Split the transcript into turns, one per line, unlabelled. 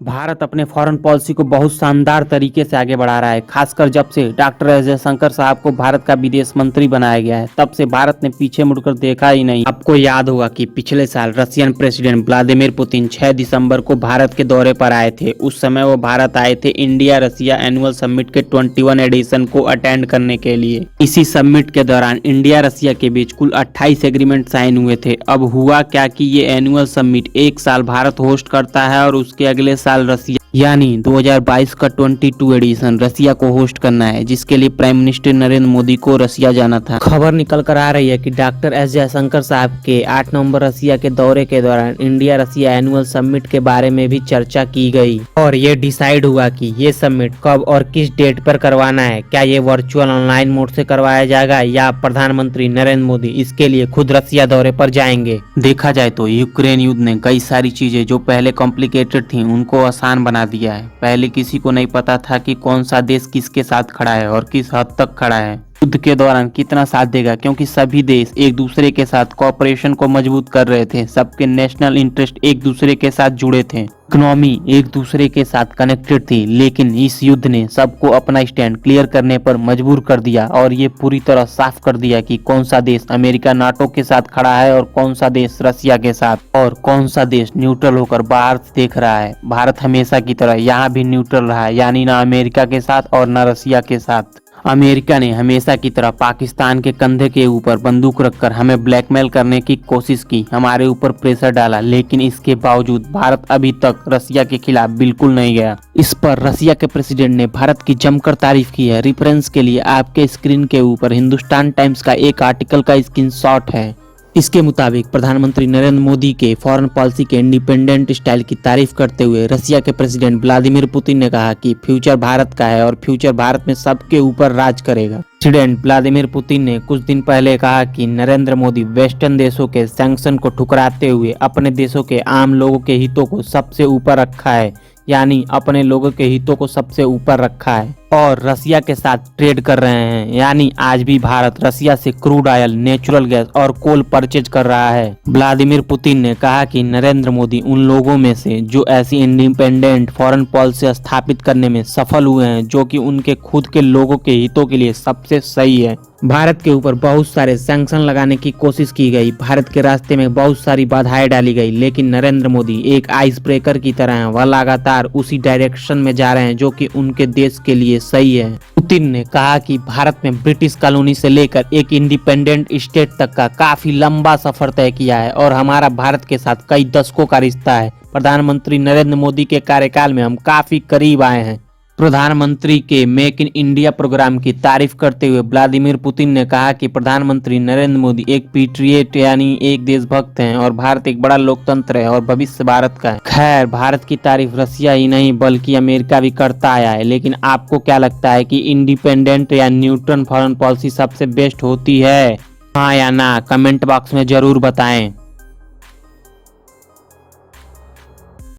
भारत अपने foreign policy को बहुत शानदार तरीके से आगे बढ़ा रहा है। खासकर जब से डॉक्टर एस जयशंकर साहब को भारत का विदेश मंत्री बनाया गया है, तब से भारत ने पीछे मुड़कर देखा ही नहीं। आपको याद होगा कि पिछले साल रशियन प्रेसिडेंट व्लादिमीर पुतिन 6 दिसंबर को भारत के दौरे पर आए थे। उस समय वो भारत आए थे इंडिया रसिया एनुअल समिट के 21 एडिशन को अटेंड करने के लिए। इसी समिट के दौरान इंडिया रसिया के बीच कुल 28 एग्रीमेंट साइन हुए थे। अब हुआ क्या कि ये एनुअल समिट एक साल भारत होस्ट करता है और उसके अगले साल रसिया यानी 2022 का 22 एडिशन रसिया को होस्ट करना है, जिसके लिए प्राइम मिनिस्टर नरेंद्र मोदी को रसिया जाना था। खबर निकल कर आ रही है कि डॉक्टर एस जयशंकर साहब के 8 नवंबर रसिया के दौरे के दौरान इंडिया रसिया एनुअल समिट के बारे में भी चर्चा की गई और ये डिसाइड हुआ कि ये समिट कब और किस डेट पर करवाना है। क्या ये वर्चुअल ऑनलाइन मोड से करवाया जाएगा या प्रधानमंत्री नरेंद्र मोदी इसके लिए खुद रसिया दौरे पर जाएंगे। देखा जाए तो यूक्रेन युद्ध ने कई सारी चीजें जो पहले कॉम्प्लिकेटेड थी उनको आसान बना दिया है। पहले किसी को नहीं पता था कि कौन सा देश किसके साथ खड़ा है और किस हद तक खड़ा है, युद्ध के दौरान कितना साथ देगा, क्योंकि सभी देश एक दूसरे के साथ कोऑपरेशन को मजबूत कर रहे थे। सबके नेशनल इंटरेस्ट एक दूसरे के साथ जुड़े थे, इकोनॉमी एक दूसरे के साथ कनेक्टेड थी। लेकिन इस युद्ध ने सबको अपना स्टैंड क्लियर करने पर मजबूर कर दिया और ये पूरी तरह साफ कर दिया कि कौन सा देश अमेरिका नाटो के साथ खड़ा है और कौन सा देश रसिया के साथ, और कौन सा देश न्यूट्रल होकर बाहर देख रहा है। भारत हमेशा की तरह यहाँ भी न्यूट्रल रहा है, यानी ना अमेरिका के साथ और न रसिया के साथ। अमेरिका ने हमेशा की तरह पाकिस्तान के कंधे के ऊपर बंदूक रखकर हमें ब्लैकमेल करने की कोशिश की, हमारे ऊपर प्रेशर डाला, लेकिन इसके बावजूद भारत अभी तक रसिया के खिलाफ बिल्कुल नहीं गया। इस पर रसिया के प्रेसिडेंट ने भारत की जमकर तारीफ की है। रेफरेंस के लिए आपके स्क्रीन के ऊपर हिंदुस्तान टाइम्स का एक आर्टिकल का स्क्रीनशॉट है। इसके मुताबिक प्रधानमंत्री नरेंद्र मोदी के फॉरेन पॉलिसी के इंडिपेंडेंट स्टाइल की तारीफ करते हुए रसिया के प्रेसिडेंट व्लादिमीर पुतिन ने कहा कि फ्यूचर भारत का है और फ्यूचर भारत में सबके ऊपर राज करेगा। प्रेसिडेंट व्लादिमीर पुतिन ने कुछ दिन पहले कहा कि नरेंद्र मोदी वेस्टर्न देशों के सैंक्शन को ठुकराते हुए अपने देशों के आम लोगों के हितों को सबसे ऊपर रखा है, यानी अपने लोगों के हितों को सबसे ऊपर रखा है और रसिया के साथ ट्रेड कर रहे हैं। यानी आज भी भारत रसिया से क्रूड ऑयल, नेचुरल गैस और कोल परचेज कर रहा है। व्लादिमीर पुतिन ने कहा कि नरेंद्र मोदी उन लोगों में से जो ऐसी इंडिपेंडेंट फॉरेन पॉलिसी स्थापित करने में सफल हुए हैं जो कि उनके खुद के लोगों के हितों के लिए सबसे सही है। भारत के ऊपर बहुत सारे सैंक्शन लगाने की कोशिश की गई, भारत के रास्ते में बहुत सारी बाधाएं डाली गई, लेकिन नरेंद्र मोदी एक आइस ब्रेकर की तरह हैं। वह लगातार उसी डायरेक्शन में जा रहे हैं जो कि उनके देश के लिए सही है। पुतिन ने कहा कि भारत में ब्रिटिश कॉलोनी से लेकर एक इंडिपेंडेंट स्टेट तक का काफी लंबा सफर तय किया है और हमारा भारत के साथ कई दशकों का रिश्ता है। प्रधानमंत्री नरेंद्र मोदी के कार्यकाल में हम काफी करीब आए हैं। प्रधानमंत्री के मेक इन इंडिया प्रोग्राम की तारीफ करते हुए व्लादिमीर पुतिन ने कहा कि प्रधानमंत्री नरेंद्र मोदी एक पैट्रियट यानी एक देशभक्त हैं और भारत एक बड़ा लोकतंत्र है और भविष्य भारत का है। खैर, भारत की तारीफ रसिया ही नहीं बल्कि अमेरिका भी करता आया है। लेकिन आपको क्या लगता है कि इंडिपेंडेंट या न्यूट्रल फॉरेन पॉलिसी सबसे बेस्ट होती है? हाँ या ना, कमेंट बॉक्स में जरूर बताएं।